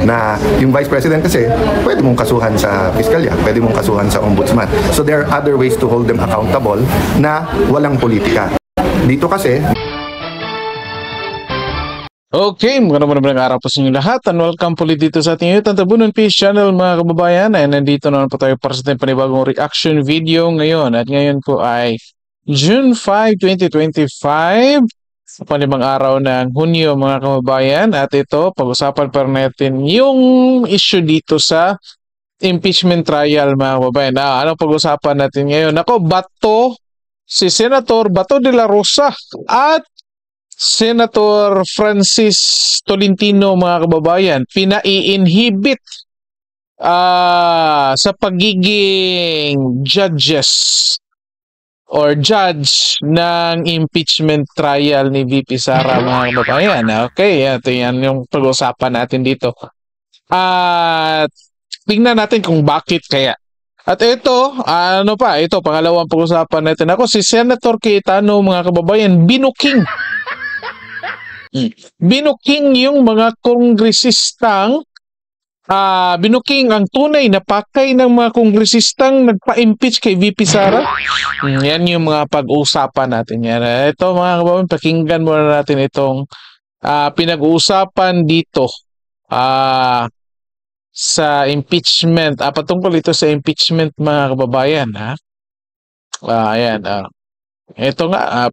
Na yung Vice President kasi, pwede mong kasuhan sa piskalya, pwede mong kasuhan sa ombudsman. So there are other ways to hold them accountable na walang politika. Dito kasi... Okay, magandang araw po sa inyo lahat and welcome po dito sa ating YouTube Tabunan Peace Channel mga kababayan. Ay nandito naman po tayo para sa ating panibagong reaction video ngayon. At ngayon po ay June 5, 2025. Sa panibang araw ng Hunyo mga kababayan. At ito, pag-usapan pa natin yung issue dito sa impeachment trial mga kababayan. Ano pag-usapan natin ngayon? Ako, Bato, si Senator Bato de la Rosa at Senator Francis Tolentino mga kababayan, pinai-inhibit sa pagiging judges or judge ng impeachment trial ni VP Sara mga kababayan. Okay, ito yan yung pag-usapan natin dito. At tingnan natin kung bakit kaya. At ito, ito pangalawang pag-usapan natin. Ako si Senator Cayetano mga kababayan, binuking yung mga kongresistang binuking ang tunay na pakay ng mga kongresistang nagpa-impeach kay VP Sara. Yan yung mga pag-uusapan natin yan. Ito mga kababayan, pakinggan muna natin itong pinag-uusapan dito sa impeachment. Patungkol ito sa impeachment mga kababayan. Ayan. Ito nga,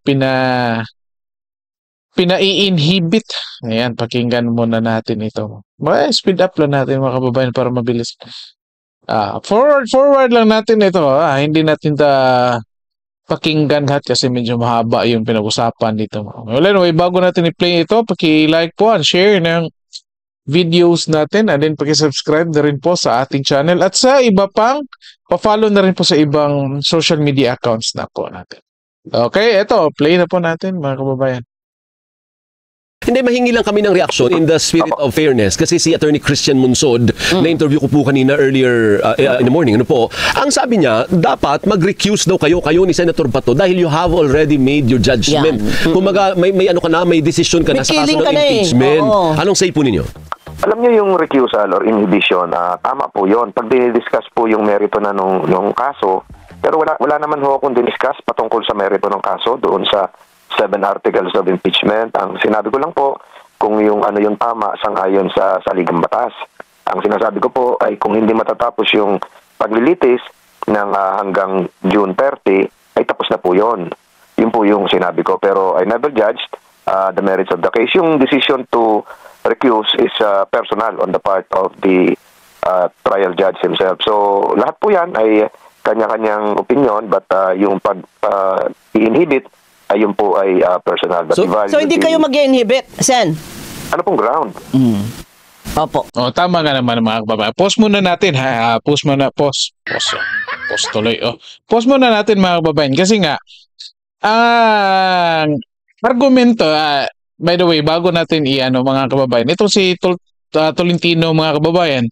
pinai-inhibit. Ayan, pakinggan muna natin ito. Speed up lang natin mga kababayan para mabilis. Forward lang natin ito. Hindi natin pakinggan lahat kasi medyo mahaba yung pinag-usapan dito. Well, anyway, bago natin i-play ito, paki-like po and share ng videos natin and then paki-subscribe na rin po sa ating channel at sa iba pang pa-follow na rin po sa ibang social media accounts na po natin. Okay, ito, play na po natin mga kababayan. Hindi, mahingi lang kami ng reaction in the spirit of fairness kasi si Attorney Christian Munsod, na-interview ko po kanina earlier in the morning, ang sabi niya, dapat mag-recuse daw kayo ni Senator Bato dahil you have already made your judgment. Kumaga, may may decision ka na sa kaso ng impeachment. Anong say po ninyo? Alam niyo yung recusal or inhibition, tama po yun. Pag dinidiscuss po yung merito na nung kaso, pero wala naman ho akong diniscuss patungkol sa merito ng kaso doon sa 7 articles of impeachment. Ang sinabi ko lang po kung yung yung tama sangayon sa saligang batas. Ang sinasabi ko po ay kung hindi matatapos yung paglilitis ng hanggang June 30 ay tapos na po yon. Yun po yung sinabi ko, pero I never judged the merits of the case. Yung decision to recuse is personal on the part of the trial judge himself. So lahat po yan ay kanya-kanyang opinion, but yung pag-inhibit ayun po ay personal. So hindi kayo mag-inhibit, Sen? Ano pong ground? Opo. Tama nga naman mga kababayan. Pause muna natin. Pause muna. Pause tuloy. Pause muna natin mga kababayan. Kasi nga, ang argumento, by the way, bago natin mga kababayan, itong si Tolentino mga kababayan,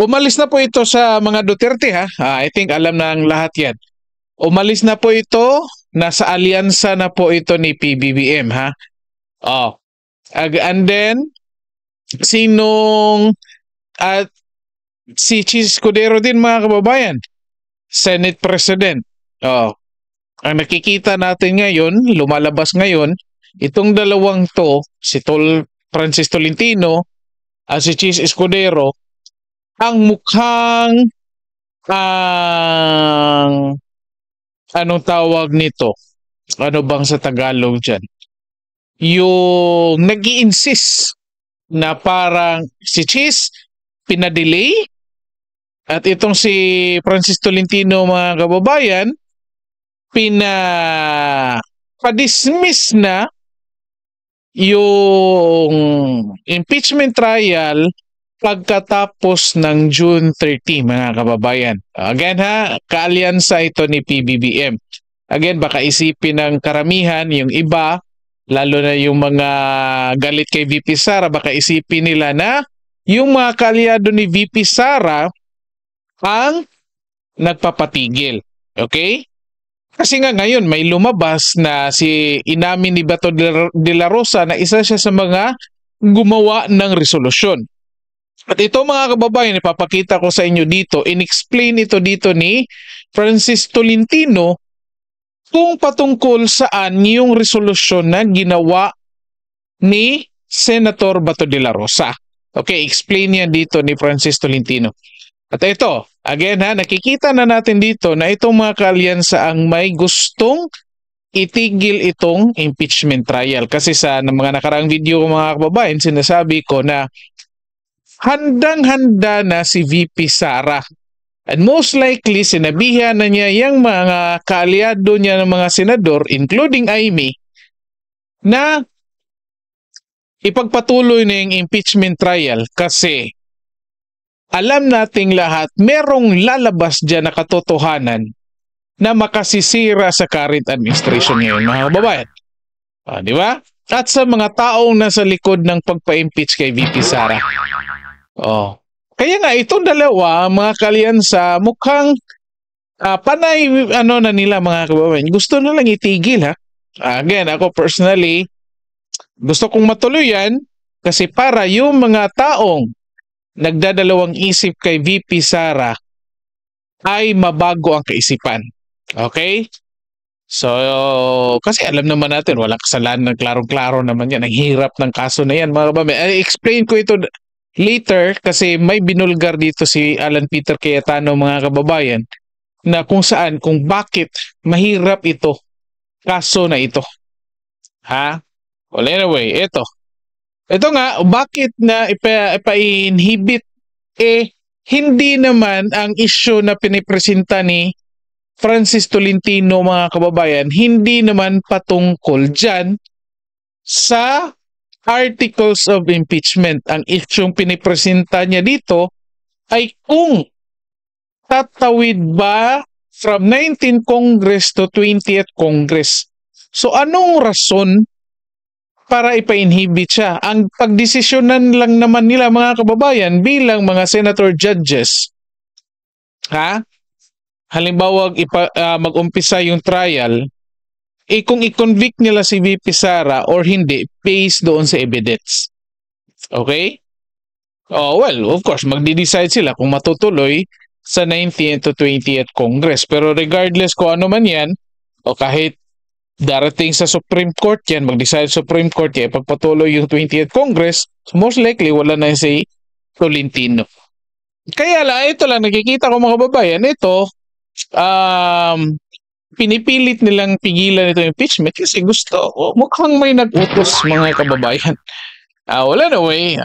umalis na po ito sa mga Duterte I think alam na ang lahat yan. Umalis na po ito, nasa alyansa na po ito ni PBBM and then si Chis Escudero din mga kababayan, Senate President. Ang nakikita natin ngayon, lumalabas ngayon, itong dalawang to, si Francis Tolentino at si Chis Escudero, ang mukhang anong tawag nito? Ano bang sa Tagalog dyan? Yung nag-i-insist na parang si Chis pinadelay at itong si Francis Tolentino mga kababayan pa-dismiss na yung impeachment trial pagkatapos ng June 30 mga kababayan. Again kaalyansa ito ni PBBM. Again, baka isipin ng karamihan, yung iba, lalo na yung mga galit kay VP Sara, baka isipin nila na yung mga kaalyado ni VP Sara ang nagpapatigil. Okay? Kasi nga ngayon may lumabas na si inamin ni Bato de la Rosa na isa siya sa mga gumawa ng resolusyon. At ito mga kababayan, ipapakita ko sa inyo dito, in-explain ito dito ni Francis Tolentino kung patungkol saan yung resolusyon na ginawa ni Senator Bato de la Rosa. Okay, explain yan dito ni Francis Tolentino. At ito, again ha, nakikita na natin dito na itong mga kaalyansa ang may gustong itigil itong impeachment trial. Kasi sa mga nakaraang video ko mga kababayan, sinasabi ko na handang-handa na si VP Sara. And most likely, sinabihan na niya yung mga kaalyado niya ng mga senador, including Amy, na ipagpatuloy na yung impeachment trial kasi alam nating lahat merong lalabas dyan na katotohanan na makasisira sa current administration ngayon, mga kababayan. Di ba? At sa mga taong nasa likod ng pagpa-impeach kay VP Sara. Kaya nga itong dalawa, mga kalyansa, mukhang panay na nila mga kababayan. Gusto na lang itigil ha. Again, ako personally, gusto kong matuloy yan kasi para yung mga taong nagdadalawang isip kay VP Sara ay mabago ang kaisipan. Okay? So, kasi alam naman natin, walang kasalanan, klarong-klaro naman yan. Ang hirap ng kaso na yan, mga kababayan. I-explain ko ito later kasi may binulgar dito si Alan Peter Cayetano, mga kababayan, na kung bakit mahirap ito, kaso na ito. Ha? Well, anyway, ito. Ito nga, bakit na ipa-inhibit? Hindi naman ang issue na pinipresenta ni Francis Tolentino, mga kababayan, hindi naman patungkol dyan sa articles of impeachment. Ang issue pinipresenta niya dito ay kung tatawid ba from 19th Congress to 20th Congress. So anong rason para ipa-inhibit siya? Ang pagdesisyonan lang naman nila, mga kababayan, bilang mga senator judges. Halimbawa, mag-umpisa yung trial, kung i-convict nila si VP Sara or hindi, based doon sa evidence. Okay? Well, of course, magdi-decide sila kung matutuloy sa 19th to 20th Congress. Pero regardless kung ano man yan, o kahit darating sa Supreme Court yan, mag-decide Supreme Court yan, pagpatuloy yung 20th Congress, most likely wala na si Tolentino. Kaya lang, ito lang nakikita ko mga kababayan, ito, pinipilit nilang pigilan ito impeachment kasi gusto, mukhang may nag-utos mga kababayan. Wala na way.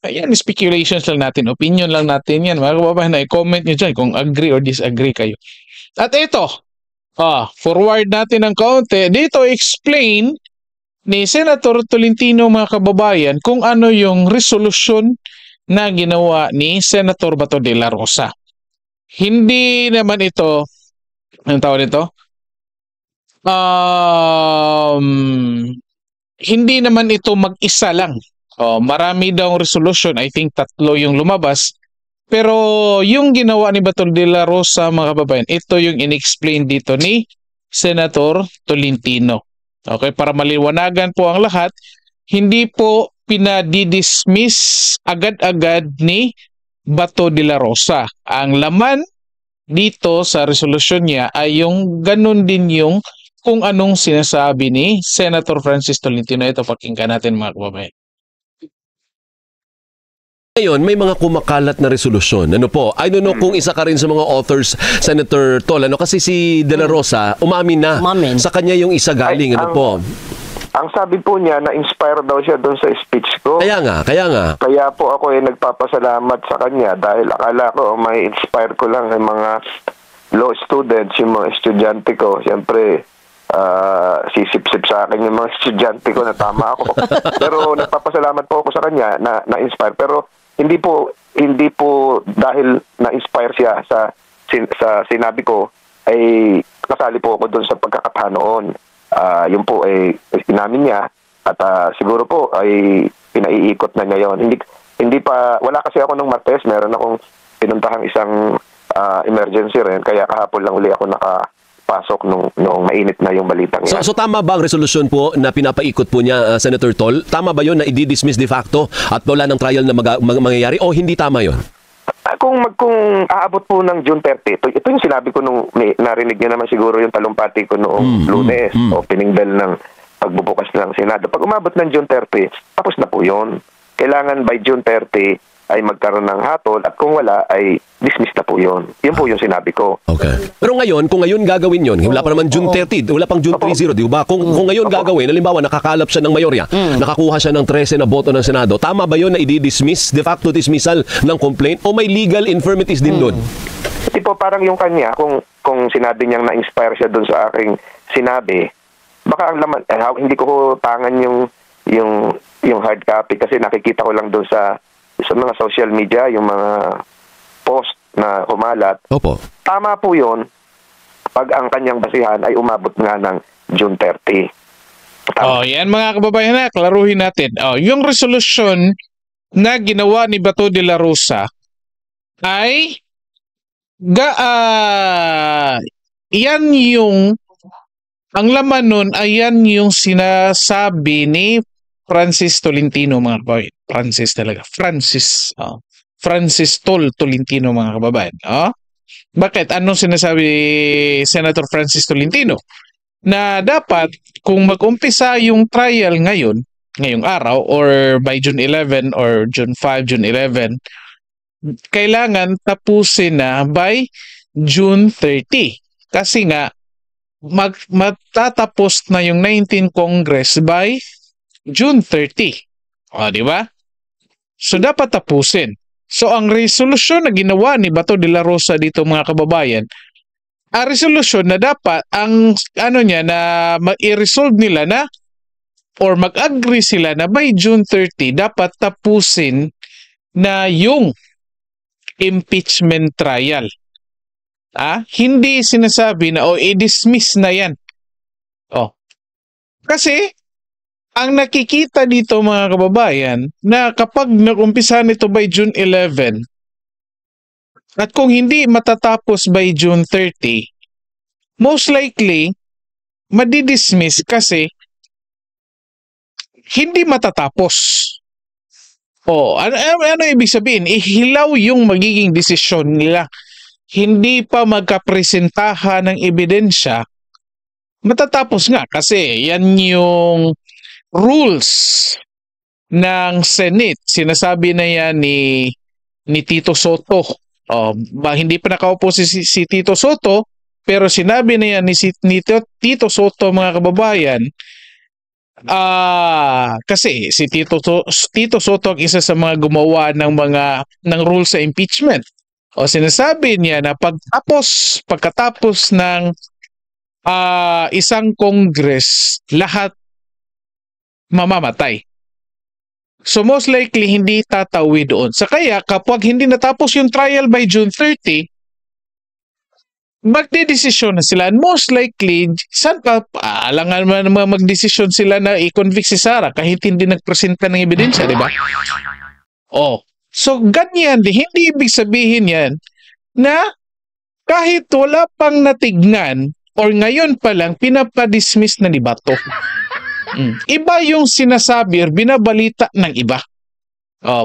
Ayan, speculations lang natin, opinion lang natin yan. Mga kababayan, i-comment nyo dyan kung agree or disagree kayo. At ito, forward natin ng kaunti. Dito explain ni Senator Tolentino, mga kababayan, kung ano yung resolution na ginawa ni Senator Bato de la Rosa. Hindi naman ito, anong tawag nito? Hindi naman ito mag-isa lang. Marami daw resolution, I think 3 yung lumabas. Pero yung ginawa ni Bato de la Rosa, mga kababayan, ito yung in-explain dito ni Senator Tolentino. Okay, para maliwanagan po ang lahat, hindi po pinadidismiss agad-agad ni Bato de la Rosa. Ang laman dito sa resolusyon niya ay yung ganun din yung kung anong sinasabi ni Senator Francis Tolentino. Ito, pakinggan natin mga kababayan. Ngayon, may mga kumakalat na resolusyon. Ano po? I don't know kung isa ka rin sa mga authors, Senator Tol. Kasi si De La Rosa, umamin na. Sa kanya yung isa galing. Ang sabi po niya, na-inspire daw siya doon sa speech ko. Kaya nga. Kaya po ako nagpapasalamat sa kanya dahil akala ko may inspire ko lang yung mga law students, yung mga estudyante ko. Siyempre, sisip-sip sa akin yung mga estudyante ko na tama ako. Pero nagpapasalamat po ako sa kanya na na-inspire. Pero hindi po dahil na-inspire siya sa sinabi ko ay kasali po ako doon sa pagkakataon noon. Yun po ay inamin niya at siguro po ay pinaiikot na niya yon. Hindi pa, wala kasi ako nung Martes, meron akong pinuntahang isang emergency rin, kaya kahapon lang uli ako pasok noong mainit na yung balitang yan. So tama ba ang resolusyon po na pinapaikot po niya, Senator Tol? Tama ba yun na i-dismiss de facto at wala ng trial na mangyayari o hindi tama yun? Kung aabot po ng June 30, ito yung sinabi ko nung narinig niyo naman siguro yung talumpati ko noong Lunes o piningdal ng pagbubukas ng Senado. Pag umabot ng June 30, tapos na po yun. Kailangan by June 30 ay magkaroon ng hatol at kung wala ay dismiss na po yun. Yun po yung sinabi ko. Okay. Pero ngayon, kung ngayon gagawin yun, wala pa naman June 30, wala pang June 30, di ba? Kung ngayon gagawin, halimbawa nakakalap siya ng mayorya, nakakuha siya ng 13 na boto ng Senado, tama ba yun na i-dismiss, de facto dismissal ng complaint o may legal infirmities din doon? Tipo parang yung kanya, kung sinabi niyang na-inspire siya doon sa aking sinabi, baka ang laman, hindi ko tangan yung hard copy kasi nakikita ko lang doon sa mga social media, yung mga post na kumalat. Opo. Tama po yun pag ang kanyang basihan ay umabot nga ng June 30. Tama. Yan mga kababayan na, klaruhin natin. Yung resolusyon na ginawa ni Bato de la Rosa ay yan yung ang laman nun ay yan yung sinasabi ni Francis Tolentino mga kababayan. Francis Tolentino mga kababayan. Bakit? Anong sinasabi Senator Francis Tolentino? Na dapat kung mag-umpisa yung trial ngayong araw or by June 11 or June 5, June 11, kailangan tapusin na by June 30. Kasi nga matatapos na yung 19th Congress by June 30. Di ba? So dapat tapusin. So ang resolusyon na ginawa ni Bato de la Rosa dito mga kababayan, ang resolusyon na dapat ang niya na i-resolve nila na or mag-agree sila na by June 30 dapat tapusin na yung impeachment trial. Hindi sinasabi na i-dismiss na yan. Kasi ang nakikita dito mga kababayan na kapag nag-umpisa nito by June 11 at kung hindi matatapos by June 30, most likely madidismiss kasi hindi matatapos. Ano ibig sabihin? Ihilaw yung magiging desisyon nila. Hindi pa magkapresentahan ng ebidensya, matatapos nga kasi yan yung rules ng Senate. Sinasabi na yan ni Tito Soto. Hindi pa nakaupo si Tito Soto, pero sinabi na yan ni Tito Soto mga kababayan. Kasi si Tito Soto ang isa sa mga gumawa ng rules sa impeachment. Sinasabi niya na pagkatapos ng isang Congress, lahat mamamatay. So most likely hindi tatawid doon. Kaya kapag hindi natapos yung trial by June 30, magdedesisyon na sila. And most likely, alangan naman magdesisyon sila na i-convict si Sara kahit hindi nagpresenta ng ebidensya, di ba? So ganyan, hindi ibig sabihin yan na kahit wala pang natignan or ngayon pa lang pinapadismiss na ni Bato. Iba yung sinasabi or binabalita ng iba.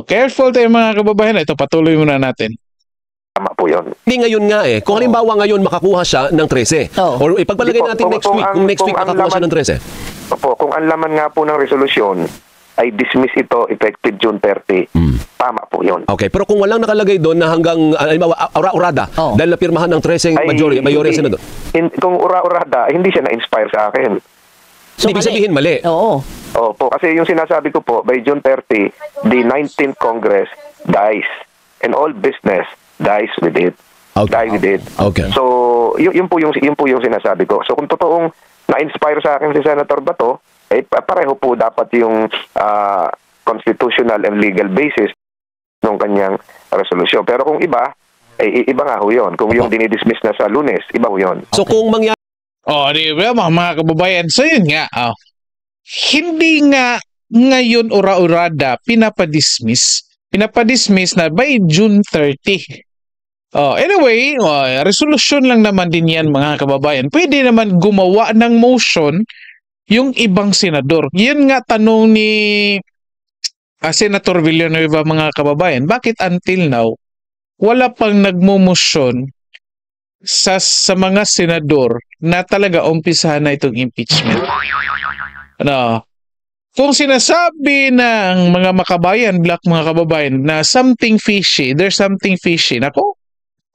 Careful tayo mga kababayan. Ito, patuloy muna natin. Tama po yun. Hindi ngayon nga Kung halimbawa ngayon makakuha siya ng 13. Or ipagpalagay natin next week. Kung next week makakuha siya ng 13. Opo, kung ang laman nga po ng resolusyon ay dismiss ito effective June 30. Tama po yun. Okay, pero kung walang nakalagay doon na hanggang ura-urada dahil napirmahan ng 13 mayorya senador. Kung ura-urada, hindi siya na-inspire sa akin. So, ibig sabihin mali. Opo, kasi yung sinasabi ko po, by June 30, the 19th Congress dies. And all business dies with it. Die with it. Okay. So, yun po yung sinasabi ko. So, kung totoong na-inspire sa akin si Senator Bato, pareho po dapat yung constitutional and legal basis ng kanyang resolusyon. Pero kung iba, iba nga ho yun. Kung yung dinidismiss na sa Lunes, iba ho yun. So, kung mangyari di ba mga kababayan? So yun nga, hindi nga ngayon ura-urada pinapadismiss na by June 30. Anyway, resolution lang naman din yan mga kababayan. Pwede naman gumawa ng motion yung ibang senador. Yun nga tanong ni Senator Villanueva mga kababayan. Bakit until now, wala pang nagmumosyon sa mga senador na talaga umpisahan na itong impeachment? Ano? Kung sinasabi ng mga makabayan, black mga kababayan, na something fishy, there's something fishy. Nako,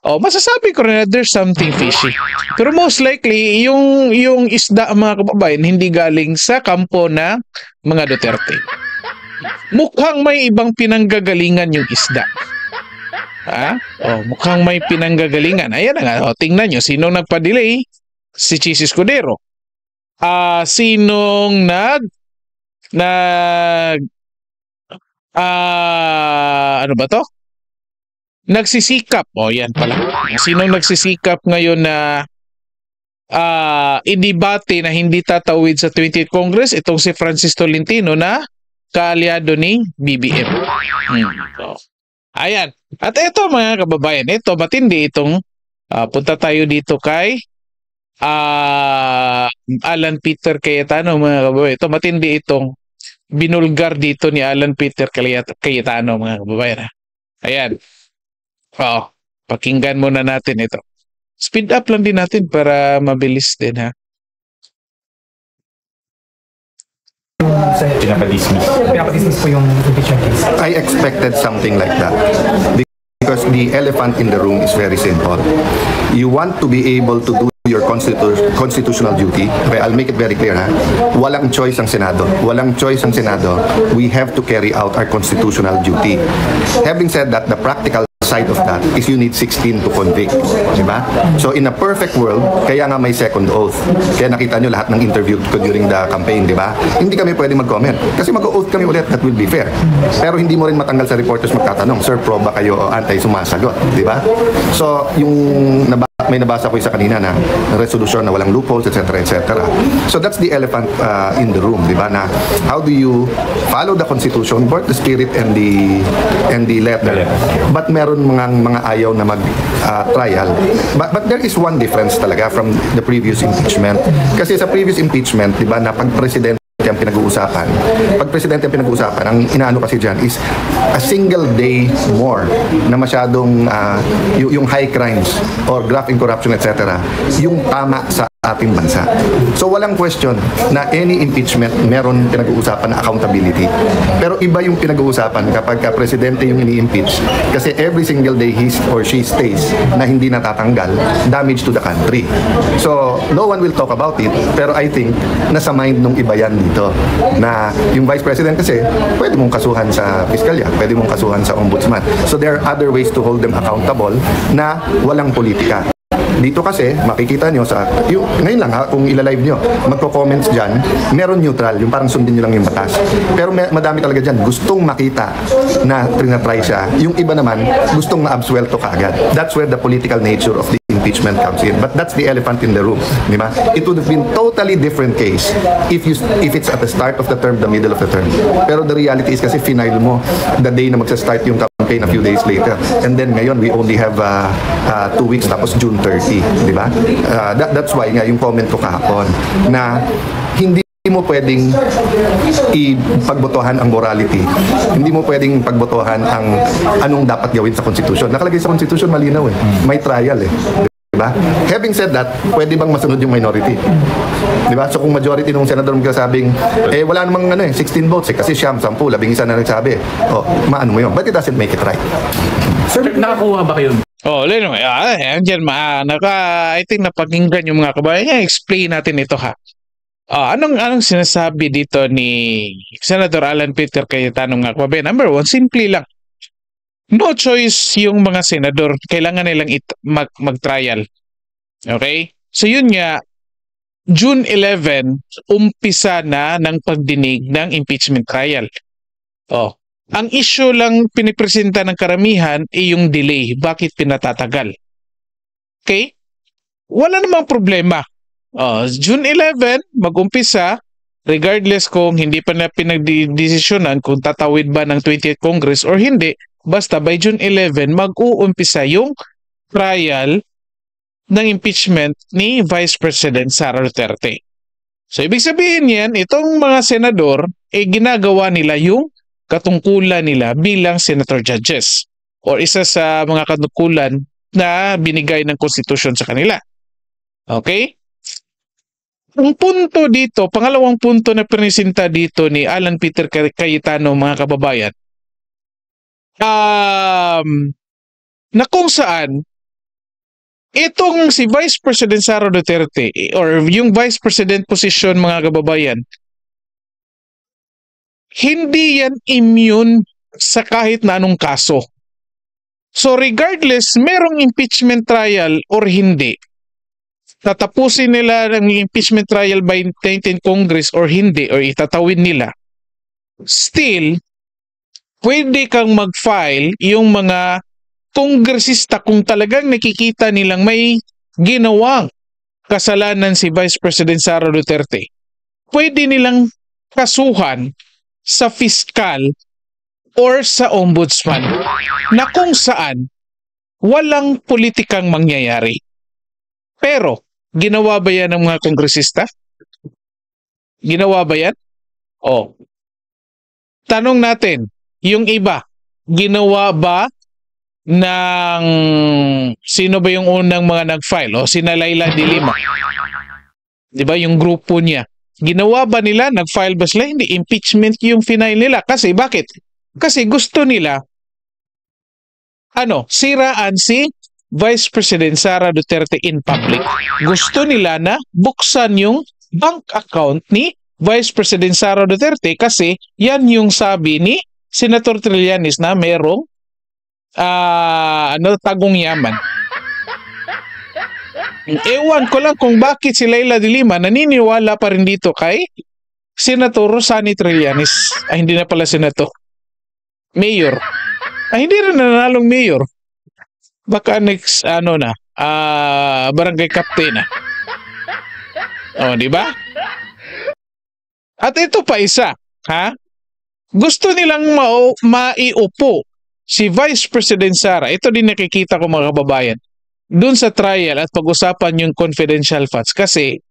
masasabi ko rin na there's something fishy. Pero most likely, yung isda mga kababayan, hindi galing sa kampo na mga Duterte. Mukhang may ibang pinanggagalingan yung isda. Mukhang may pinanggagalingan. Ayan na nga, tingnan nyo, sinong nagpa-delay? Si Chis Escudero. Sinong ano ba to? Nagsisikap. Yan pala. Sinong nagsisikap ngayon na idibate na hindi tatawid sa 20th Congress? Itong si Francis Tolentino na kaalyado ni BBM. Ayan. At ito mga kababayan, ito matindi itong punta tayo dito kay Alan Peter Cayetano mga kababayan. Ito matindi itong binulgar dito ni Alan Peter Cayetano mga kababayan. Ayan. Pakinggan muna natin ito. Speed up lang din natin para mabilis din ha. Pinapa-dismiss po yung impeachment case. I expected something like that. Because the elephant in the room is very simple. You want to be able to do your constitutional duty. Okay, I'll make it very clear ha. Walang choice ang Senado. Walang choice ang Senado. We have to carry out our constitutional duty. Having said that, the practical side of that is you need 16 to convict. Diba? So in a perfect world, kaya nga may second oath. Kaya nakita nyo lahat ng interview ko during the campaign, diba? Hindi kami pwede mag-comment. Kasi mag-oath kami ulit, that will be fair. Pero hindi mo rin matanggal sa reporters magtatanong, Sir, pro ba kayo o anti-sumasagot? Diba? So yung may nabasa ko isa kanina na resolution na walang loopholes, etc. etc. So that's the elephant in the room, di ba? Na how do you follow the Constitution, both the spirit and the letter? But meron mga ayaw na mag-trial. But there is one difference talaga from the previous impeachment. Kasi sa previous impeachment, di ba, na pag presidente ang pinag-uusapan. Pag presidente ang pinag-uusapan, ang inaano kasi dyan is a single day more na masyadong yung high crimes or graft in corruption, etc. Yung tama sa ating bansa. So walang question na any impeachment meron pinag-uusapan na accountability. Pero iba yung pinag-uusapan kapag presidente yung ini-impeach kasi every single day he or she stays na hindi natatanggal, damage to the country. So no one will talk about it, pero I think nasa mind nung iba yan dito na yung vice president kasi pwede mong kasuhan sa piskalya, pwede mong kasuhan sa ombudsman. So there are other ways to hold them accountable na walang politika. Dito kasi, makikita nyo sa, ngayon lang ha, kung ilalive nyo, magko-comments dyan, meron neutral, yung parang sundin nyo lang yung batas. Pero madami talaga dyan, gustong makita na trinatry siya. Yung iba naman, gustong ma-absuelto kaagad. That's where the political nature of the impeachment comes in. But that's the elephant in the room. Di ba? It would have been totally different case if it's at the start of the term, the middle of the term. Pero the reality is kasi final mo the day na magsa-start yung campaign a few days later. And then ngayon, we only have 2 weeks tapos June 30. Di ba? That's why nga yung comment ko kahapon na hindi mo pwedeng ipagbotohan ang morality. Hindi mo pwedeng pagbotohan ang anong dapat gawin sa Constitution. Nakalagay sa Constitution malinaw eh. May trial eh. Diba? Having said that, pwede bang masunod yung minority? Diba? So kung majority ng senador magsasabing, wala namang 16 votes eh, kasi siyam, 10, 11 na nagsabi. Maano mo yun? But it doesn't make it right. Sir, nakakuha ba kayo? Anyway, andyan I think napakinggan yung mga kabayan. Explain natin ito ha. Anong sinasabi dito ni Senator Alan Peter Cayetano mga kababayan? Number one, simple lang. No choice yung mga senador. Kailangan nilang mag-trial. Okay? So yun nga, June 11, umpisa na ng pagdinig ng impeachment trial. Ang issue lang pinipresenta ng karamihan ay yung delay. Bakit pinatatagal? Okay? Wala namang problema. June 11, mag-umpisa, regardless kung hindi pa na pinagdesisyonan kung tatawid ba ng 20th Congress or hindi, basta by June 11, mag-uumpisa yung trial ng impeachment ni Vice President Sara Duterte. So ibig sabihin yan, itong mga senador, ginagawa nila yung katungkulan nila bilang senator judges or isa sa mga katungkulan na binigay ng konstitusyon sa kanila. Okay? Ang punto dito, pangalawang punto na presenta dito ni Alan Peter Cayetano, mga kababayan, na kung saan itong si Vice President Sara Duterte or yung Vice President position, mga kababayan, hindi yan immune sa kahit na anong kaso. So regardless, merong impeachment trial or hindi, tatapusin nila ng impeachment trial by 19 Congress or hindi, or itatawid nila, still, pwede kang mag-file yung mga kongresista kung talagang nakikita nilang may ginawang kasalanan si Vice President Sara Duterte. Pwede nilang kasuhan sa fiscal or sa ombudsman na kung saan walang politikang mangyayari. Pero, ginawa ba yan ng mga kongresista? Ginawa ba yan? O, tanong natin, yung iba, ginawa ba ng sino ba yung unang mga nag-file? O, sina Laila de Lima. Diba, yung grupo niya. Ginawa ba nila? Nag-file ba sila? Hindi, impeachment yung final nila. Kasi, bakit? Kasi gusto nila, siraan si Vice President Sara Duterte in public. Gusto nila na buksan yung bank account ni Vice President Sara Duterte kasi yan yung sabi ni Senator Trillanes na merong tagong yaman. Ewan ko lang kung bakit si Laila de Lima naniniwala pa rin dito kay Senator Rosani Trillanes. Hindi na pala senator. Mayor. Hindi rin nanalong mayor. Baka next barangay captain na. Di ba? At ito pa isa, ha? Gusto nilang maiupo si Vice President Sara. Ito din nakikita ko, mga kababayan, dun sa trial at pag-usapan yung confidential funds kasi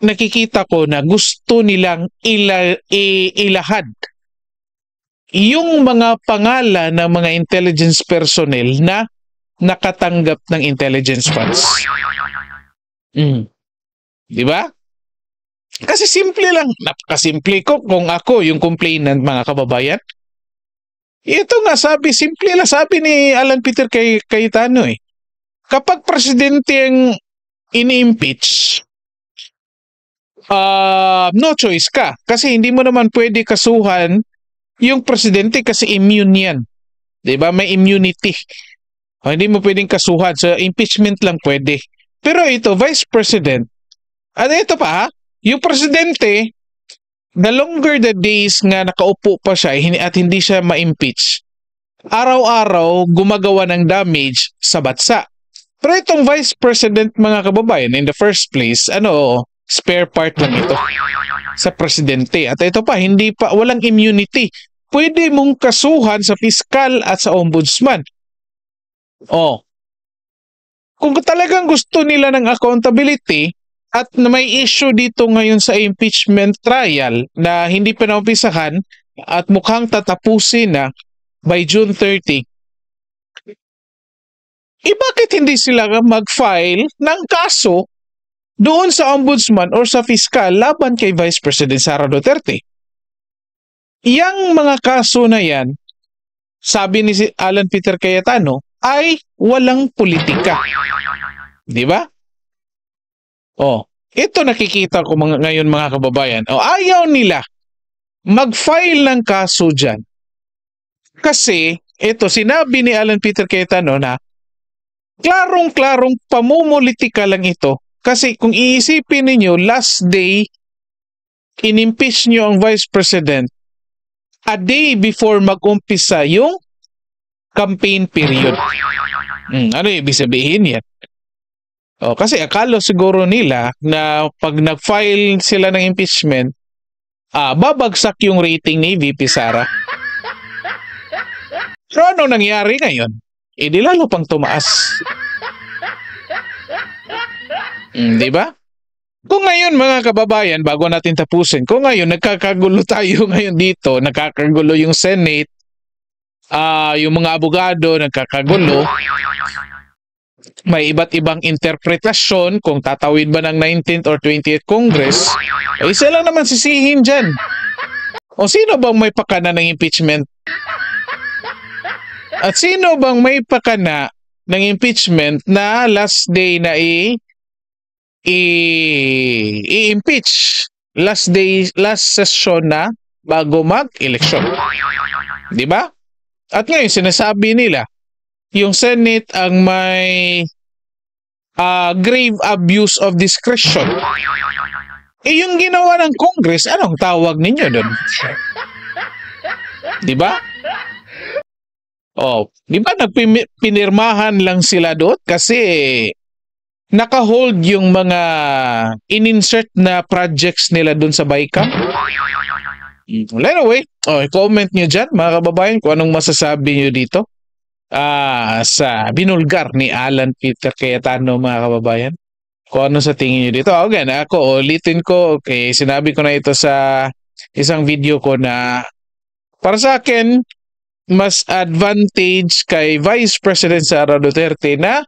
nakikita ko na gusto nilang ilahad yung mga pangalan ng mga intelligence personnel na nakatanggap ng intelligence funds. Di ba? Kasi simple lang, napakasimple ko kung ako yung complainant, mga kababayan. Ito nga simple lang sabi ni Alan Peter Cayetano kapag presidente ang ini-impeach, no choice ka kasi hindi mo naman pwede kasuhan yung presidente kasi immune yan. Diba? May immunity. Hindi mo pwedeng kasuhan. So, impeachment lang pwede. Pero ito, Vice President, at ito pa, yung presidente, the longer the days nga nakaupo pa siya at hindi siya ma-impeach, araw-araw gumagawa ng damage sa bansa. Pero itong Vice President, mga kababayan, in the first place, spare part lang ito sa presidente. At ito pa, walang immunity. Pwede mong kasuhan sa fiscal at sa ombudsman. Kung talagang gusto nila ng accountability at na may issue dito ngayon sa impeachment trial na hindi pa naumpisahan at mukhang tatapusin na by June 30, bakit hindi sila mag-file ng kaso doon sa ombudsman or sa fiscal laban kay Vice President Sara Duterte? Yang mga kaso na yan, sabi ni Alan Peter Cayetano, ay walang politika. Di ba? Ito nakikita ko ngayon, mga kababayan. Ayaw nila mag-file ng kaso dyan. Kasi, ito, sinabi ni Alan Peter Cayetano na klarong-klarong pamumulitika lang ito. Kasi kung iisipin ninyo, last day, in-impeach nyo ang Vice President a day before mag-umpisa yung campaign period. Ano ibig sabihin yan? Kasi akala siguro nila na pag nag-file sila ng impeachment, babagsak yung rating ni VP Sara. Pero ano nangyari ngayon? di lalo pang tumaas. Di ba? Kung ngayon mga kababayan, bago natin tapusin, kung ngayon nagkakagulo tayo ngayon dito, nagkakagulo yung Senate, yung mga abogado nagkakagulo, may iba't ibang interpretasyon kung tatawid ba ng 19th or 20th Congress, isa lang naman sisihin dyan. O sino bang may pakana ng impeachment? At sino bang may pakana ng impeachment na last day na i-impeach? Last session na bago mag-eleksyon. Di ba? At ngayon, sinasabi nila, yung Senate ang may grave abuse of discretion. Yung ginawa ng Congress, anong tawag ninyo doon? Di ba? Di ba pinirmahan lang sila doon kasi naka-hold yung mga in-insert na projects nila doon sa BICAM? Well, anyway, comment nyo dyan mga kababayan kung anong masasabi nyo dito sa binulgar ni Alan Peter Cayetano mga kababayan. Kung ano sa tingin nyo dito. Again, ako ulitin ko, okay, sinabi ko na ito sa isang video ko na para sa akin, mas advantage kay Vice President Sara Duterte na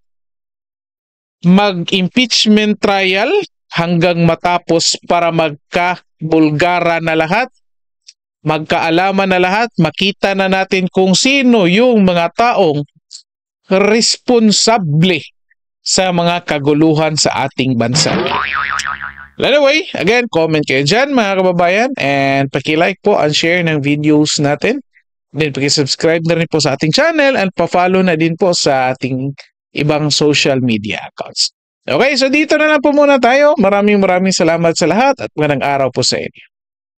mag-impeachment trial hanggang matapos para magka-bulgara na lahat, magkaalaman na lahat, makita na natin kung sino yung mga taong responsable sa mga kaguluhan sa ating bansa. Anyway, again, comment kayo dyan mga kababayan and paki-like po and share ng videos natin. Then paki-subscribe na rin po sa ating channel and pa-follow na din po sa ating ibang social media accounts. Okay, so dito na lang po muna tayo. Maraming salamat sa lahat at magandang araw po sa inyo.